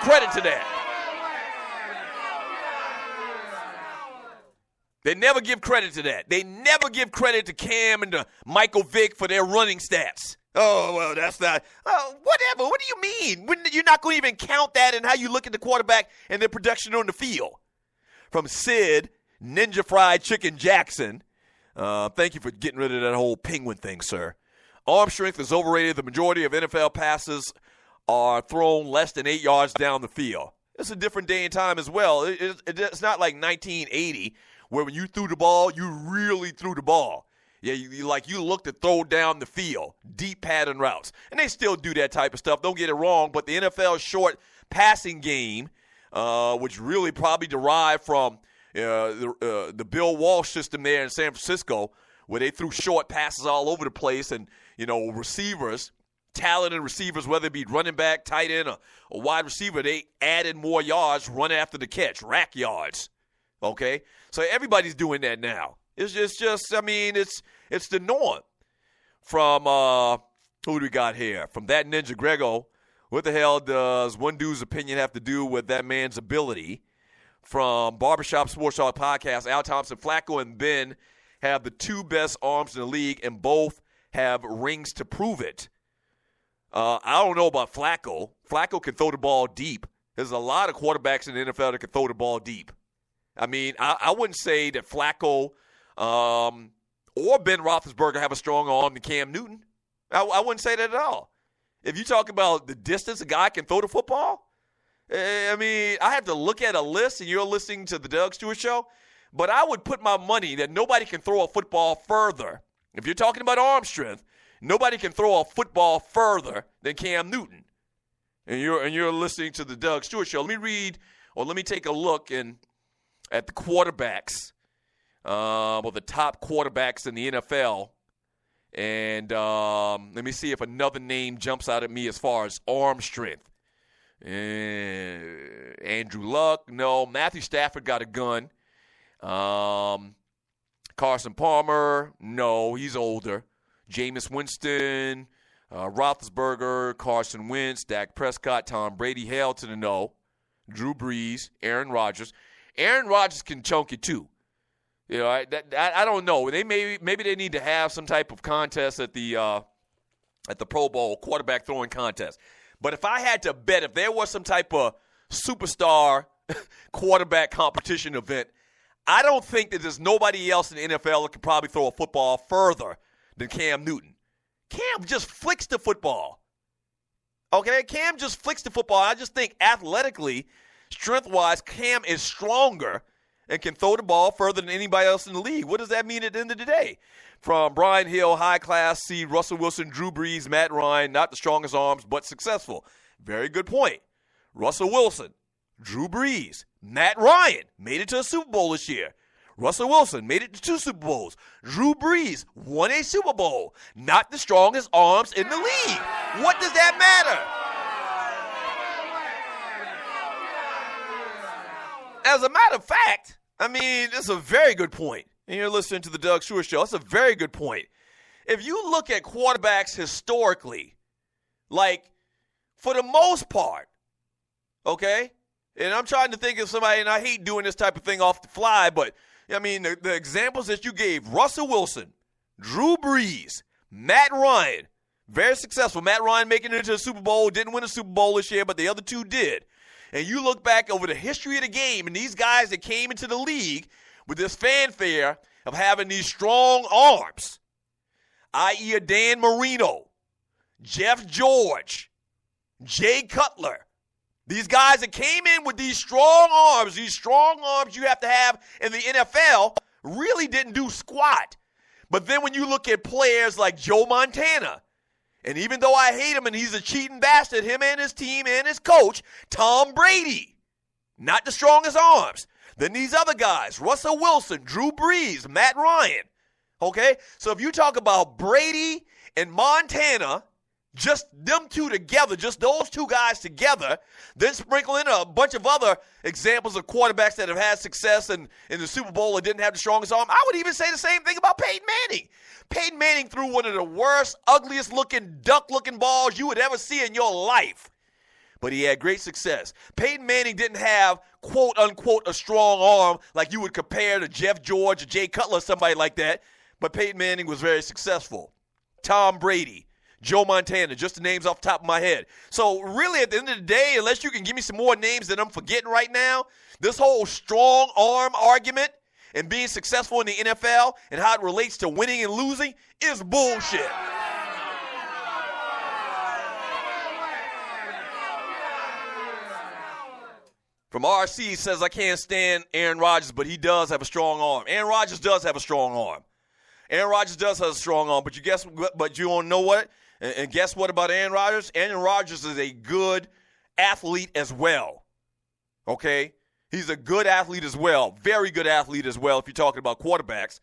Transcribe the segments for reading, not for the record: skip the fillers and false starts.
credit to that. They never give credit to that. They never give credit to Cam and to Michael Vick for their running stats. Oh, well, that's not. Whatever. What do you mean? You're not going to even count that in how you look at the quarterback and their production on the field. From Sid, Ninja Fried Chicken Jackson. Thank you for getting rid of that whole penguin thing, sir. Arm strength is overrated. The majority of NFL passes are thrown less than 8 yards down the field. It's a different day and time as well. It's not like 1980 where when you threw the ball, you really threw the ball. Yeah, you look to throw down the field, deep pattern routes. And they still do that type of stuff. Don't get it wrong, but the NFL short passing game, which really probably derived from the Bill Walsh system there in San Francisco, where they threw short passes all over the place and, receivers, talented receivers, whether it be running back, tight end, or a wide receiver, they added more yards run after the catch, rack yards. Okay? So everybody's doing that now. It's the norm. From, who do we got here? From that Ninja Grego, what the hell does one dude's opinion have to do with that man's ability? From Barbershop Sports Talk Podcast, Al Thompson, Flacco, and Ben have the two best arms in the league, and both have rings to prove it. I don't know about Flacco. Flacco can throw the ball deep. There's a lot of quarterbacks in the NFL that can throw the ball deep. I mean, I wouldn't say that Flacco or Ben Roethlisberger have a stronger arm than Cam Newton. I wouldn't say that at all. If you talk about the distance a guy can throw the football, I have to look at a list, and you're listening to the Doug Stewart Show, but I would put my money that nobody can throw a football further. If you're talking about arm strength, nobody can throw a football further than Cam Newton. And you're listening to the Doug Stewart Show. Let me take a look at the quarterbacks, the top quarterbacks in the NFL. And let me see if another name jumps out at me as far as arm strength. Andrew Luck, no. Matthew Stafford got a gun. Carson Palmer, no, he's older. Jameis Winston, Roethlisberger, Carson Wentz, Dak Prescott, Tom Brady, hell to the no. Drew Brees, Aaron Rodgers. Aaron Rodgers can chunk it too. I don't know. Maybe they need to have some type of contest at the Pro Bowl, quarterback throwing contest. But if I had to bet, if there was some type of superstar quarterback competition event, I don't think that there's nobody else in the NFL that could probably throw a football further than Cam Newton. Cam just flicks the football. Okay? Cam just flicks the football. I just think athletically, strength-wise, Cam is stronger and can throw the ball further than anybody else in the league. What does that mean at the end of the day? From Brian Hill, high class, see Russell Wilson, Drew Brees, Matt Ryan, not the strongest arms, but successful. Very good point. Russell Wilson, Drew Brees, Matt Ryan made it to a Super Bowl this year. Russell Wilson made it to 2 Super Bowls. Drew Brees won a Super Bowl. Not the strongest arms in the league. What does that matter? As a matter of fact, this is a very good point. And you're listening to the Doug Stewart Show. That's a very good point. If you look at quarterbacks historically, like, for the most part, okay, and I'm trying to think of somebody, and I hate doing this type of thing off the fly, but, the examples that you gave, Russell Wilson, Drew Brees, Matt Ryan, very successful. Matt Ryan making it to the Super Bowl, didn't win a Super Bowl this year, but the other two did. And you look back over the history of the game, and these guys that came into the league with this fanfare of having these strong arms, i.e. a Dan Marino, Jeff George, Jay Cutler, these guys that came in with these strong arms you have to have in the NFL, really didn't do squat. But then when you look at players like Joe Montana, and even though I hate him and he's a cheating bastard, him and his team and his coach, Tom Brady, not the strongest arms. Then these other guys, Russell Wilson, Drew Brees, Matt Ryan. Okay? So if you talk about Brady and Montana, just them two together, just those two guys together, then sprinkle in a bunch of other examples of quarterbacks that have had success in the Super Bowl and didn't have the strongest arm. I would even say the same thing about Peyton Manning. Peyton Manning threw one of the worst, ugliest-looking, duck-looking balls you would ever see in your life. but he had great success. Peyton Manning didn't have, quote, unquote, a strong arm like you would compare to Jeff George or Jay Cutler or somebody like that, but Peyton Manning was very successful. Tom Brady, Joe Montana, just the names off the top of my head. So really, at the end of the day, unless you can give me some more names that I'm forgetting right now, this whole strong arm argument and being successful in the NFL and how it relates to winning and losing is bullshit. From RC says, I can't stand Aaron Rodgers, but he does have a strong arm. Aaron Rodgers does have a strong arm. Aaron Rodgers does have a strong arm, but you don't know what? And guess what about Aaron Rodgers? Aaron Rodgers is a good athlete as well. Okay? He's a good athlete as well. Very good athlete as well if you're talking about quarterbacks.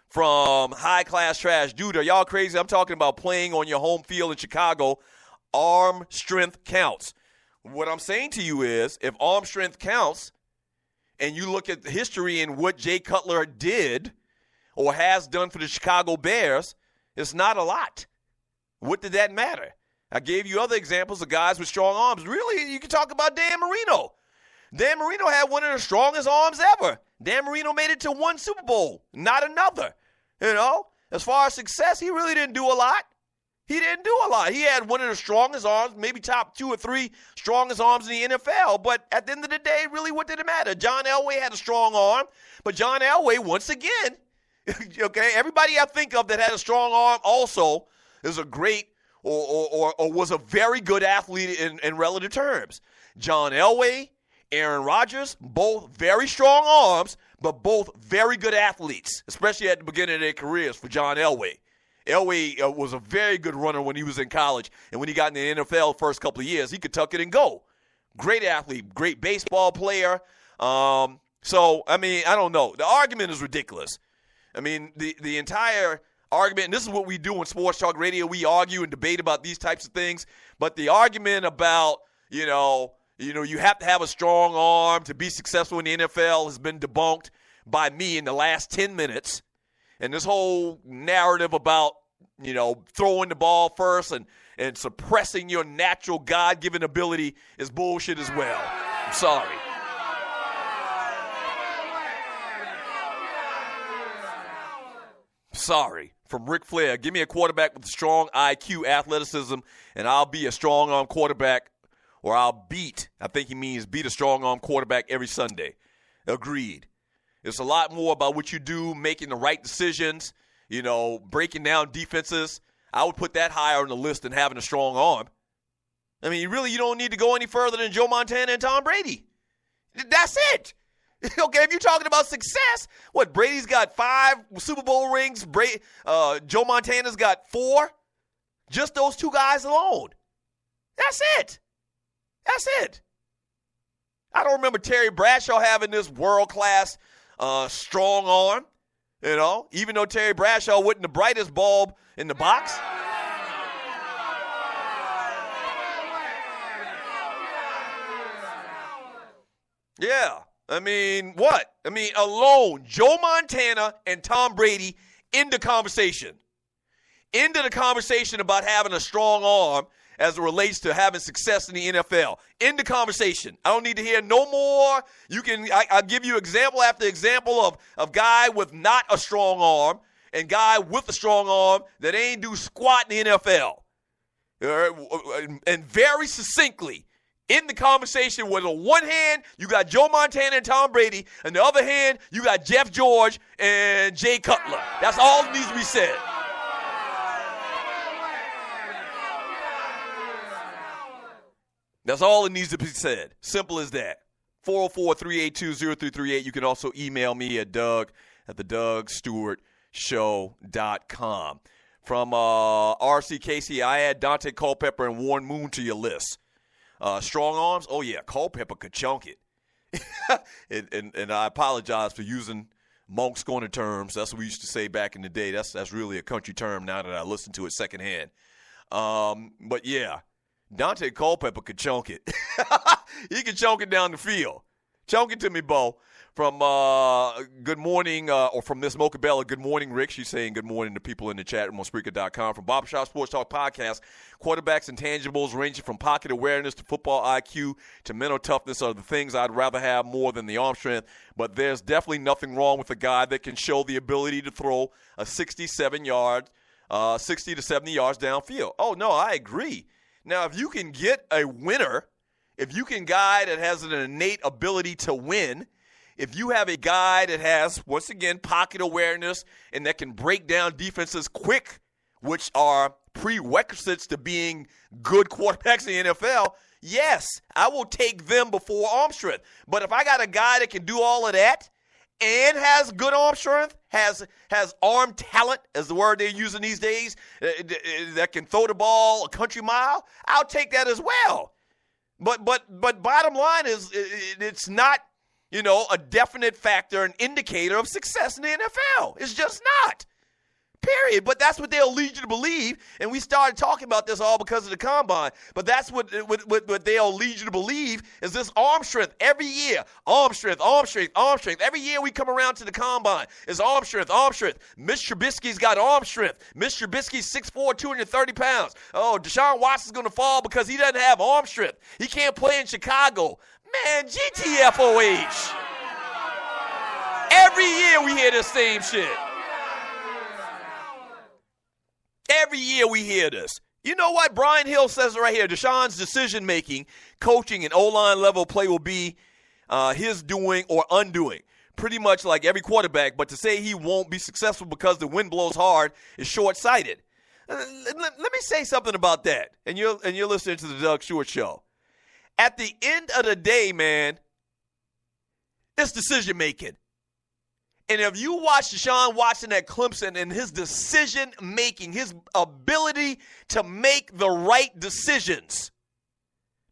From high-class trash. Dude, are y'all crazy? I'm talking about playing on your home field in Chicago. Arm strength counts. What I'm saying to you is, if arm strength counts, and you look at the history and what Jay Cutler did or has done for the Chicago Bears, it's not a lot. What did that matter? I gave you other examples of guys with strong arms. Really, you can talk about Dan Marino. Dan Marino had one of the strongest arms ever. Dan Marino made it to one Super Bowl, not another. You know, as far as success, he really didn't do a lot. He didn't do a lot. He had one of the strongest arms, maybe top 2 or 3 strongest arms in the NFL. But at the end of the day, really, what did it matter? John Elway had a strong arm. But John Elway, once again, okay, everybody I think of that had a strong arm also is a great or was a very good athlete in relative terms. John Elway, Aaron Rodgers, both very strong arms, but both very good athletes, especially at the beginning of their careers for John Elway. Elway was a very good runner when he was in college, and when he got in the NFL the first couple of years, he could tuck it and go. Great athlete, great baseball player. So, I mean, I don't know. The argument is ridiculous. I mean, the entire argument, and this is what we do in Sports Talk Radio. We argue and debate about these types of things, but the argument about, you have to have a strong arm to be successful in the NFL has been debunked by me in the last 10 minutes. And this whole narrative about, throwing the ball first and suppressing your natural God-given ability is bullshit as well. I'm sorry. Sorry. From Ric Flair, give me a quarterback with strong IQ, athleticism, and I'll be a strong-arm quarterback, or I'll beat a strong-arm quarterback every Sunday. Agreed. It's a lot more about what you do, making the right decisions, breaking down defenses. I would put that higher on the list than having a strong arm. I mean, you don't need to go any further than Joe Montana and Tom Brady. That's it. Okay, if you're talking about success, Brady's got 5 Super Bowl rings. Joe Montana's got 4. Just those 2 guys alone. That's it. That's it. I don't remember Terry Bradshaw having this world-class strong arm, even though Terry Bradshaw wasn't the brightest bulb in the box. Yeah. I mean, what? I mean, alone, Joe Montana and Tom Brady into conversation. Into the conversation about having a strong arm as it relates to having success in the NFL. End the conversation. I don't need to hear no more. I'll give you example after example of guy with not a strong arm and guy with a strong arm that ain't do squat in the NFL. And very succinctly, in the conversation with on one hand, you got Joe Montana and Tom Brady, and the other hand, you got Jeff George and Jay Cutler. That's all that needs to be said. That's all that needs to be said. Simple as that. 404-382-0338. You can also email me at doug@thedougstewartshow.com. From RC Casey, I add Dante Culpepper and Warren Moon to your list. Strong arms? Oh, yeah, Culpepper could chunk it. and I apologize for using Monk's Corner terms. That's what we used to say back in the day. That's really a country term now that I listen to it secondhand. But, yeah. Dante Culpepper could chunk it. He could chunk it down the field. Chunk it to me, Bo. From Good Morning, or from Miss Mocha Bella, Good Morning, Rick. She's saying good morning to people in the chat room on Spreaker.com. From Barbershop Sports Talk Podcast, quarterbacks and tangibles ranging from pocket awareness to football IQ to mental toughness are the things I'd rather have more than the arm strength. But there's definitely nothing wrong with a guy that can show the ability to throw a 60 to 70 yards downfield. Oh, no, I agree. Now, if you can get a winner, if you can guy that has an innate ability to win, if you have a guy that has, once again, pocket awareness and that can break down defenses quick, which are prerequisites to being good quarterbacks in the NFL, yes, I will take them before arm strength. But if I got a guy that can do all of that and has good arm strength, has arm talent, is the word they're using these days, that can throw the ball a country mile, I'll take that as well. But bottom line is it's not, a definite factor, an indicator of success in the NFL. It's just not. Period. But that's what they'll lead you to believe. And we started talking about this all because of the combine. But that's what they'll lead you to believe is this arm strength every year. Arm strength, arm strength, arm strength. Every year we come around to the combine is arm strength, arm strength. Mitch Trubisky's got arm strength. Mitch Trubisky's 6'4", 230 pounds. Oh, Deshaun Watson's going to fall because he doesn't have arm strength. He can't play in Chicago. Man, GTFOH. Every year we hear the same shit. Every year we hear this. You know what? Brian Hill says it right here. Deshaun's decision-making, coaching, and O-line level play will be his doing or undoing. Pretty much like every quarterback, but to say he won't be successful because the wind blows hard is short-sighted. Let me say something about that, and you're listening to the Doug Stewart Show. At the end of the day, man, it's decision-making. And if you watch Deshaun Watson at Clemson and his decision-making, his ability to make the right decisions,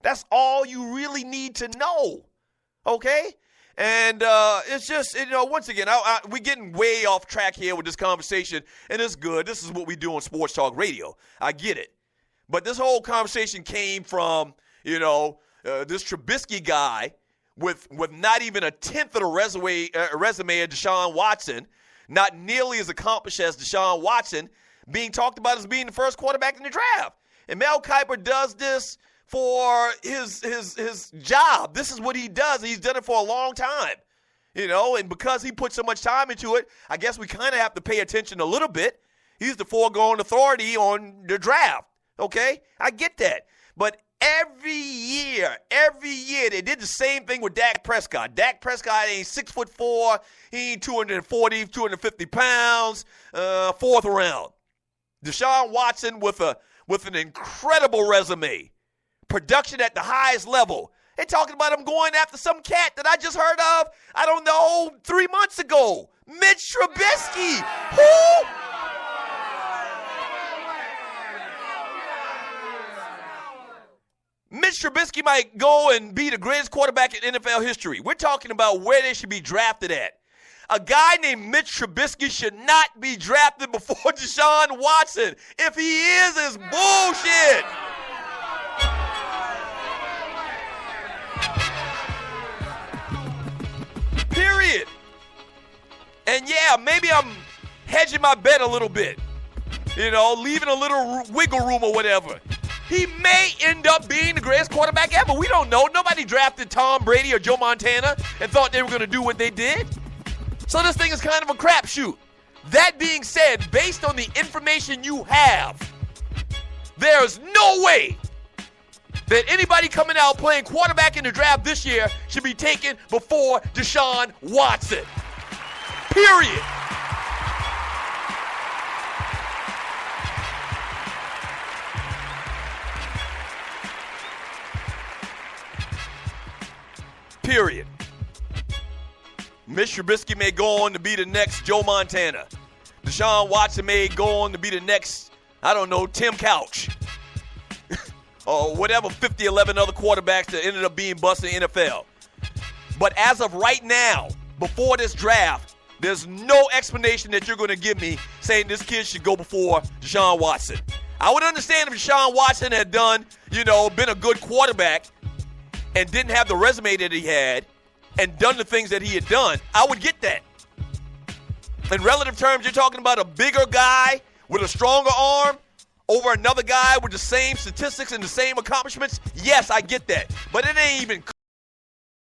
that's all you really need to know, okay? And it's just, once again, we're getting way off track here with this conversation, and it's good. This is what we do on Sports Talk Radio. I get it. But this whole conversation came from, this Trubisky guy with not even a tenth of the resume of Deshaun Watson, not nearly as accomplished as Deshaun Watson, being talked about as being the first quarterback in the draft. And Mel Kiper does this for his job. This is what he does. He's done it for a long time. And because he put so much time into it, I guess we kind of have to pay attention a little bit. He's the foregoing authority on the draft. Okay? I get that. But every year, they did the same thing with Dak Prescott. Dak Prescott ain't 6'4", he ain't 240, 250 pounds, fourth round. Deshaun Watson with an incredible resume, production at the highest level. They're talking about him going after some cat that I just heard of, 3 months ago. Mitch Trubisky. Who? Mitch Trubisky might go and be the greatest quarterback in NFL history. We're talking about where they should be drafted at. A guy named Mitch Trubisky should not be drafted before Deshaun Watson. If he is, it's bullshit. Period. And yeah, maybe I'm hedging my bet a little bit. Leaving a little wiggle room or whatever. He may end up being the greatest quarterback ever. We don't know. Nobody drafted Tom Brady or Joe Montana and thought they were going to do what they did. So this thing is kind of a crapshoot. That being said, based on the information you have, there's no way that anybody coming out playing quarterback in the draft this year should be taken before Deshaun Watson. Period. Period. Mitch Trubisky may go on to be the next Joe Montana. Deshaun Watson may go on to be the next, Tim Couch. Or whatever 11 other quarterbacks that ended up being busted in the NFL. But as of right now, before this draft, there's no explanation that you're going to give me saying this kid should go before Deshaun Watson. I would understand if Deshaun Watson had done, been a good quarterback and didn't have the resume that he had and done the things that he had done, I would get that. In relative terms, you're talking about a bigger guy with a stronger arm over another guy with the same statistics and the same accomplishments. Yes, I get that. But it ain't even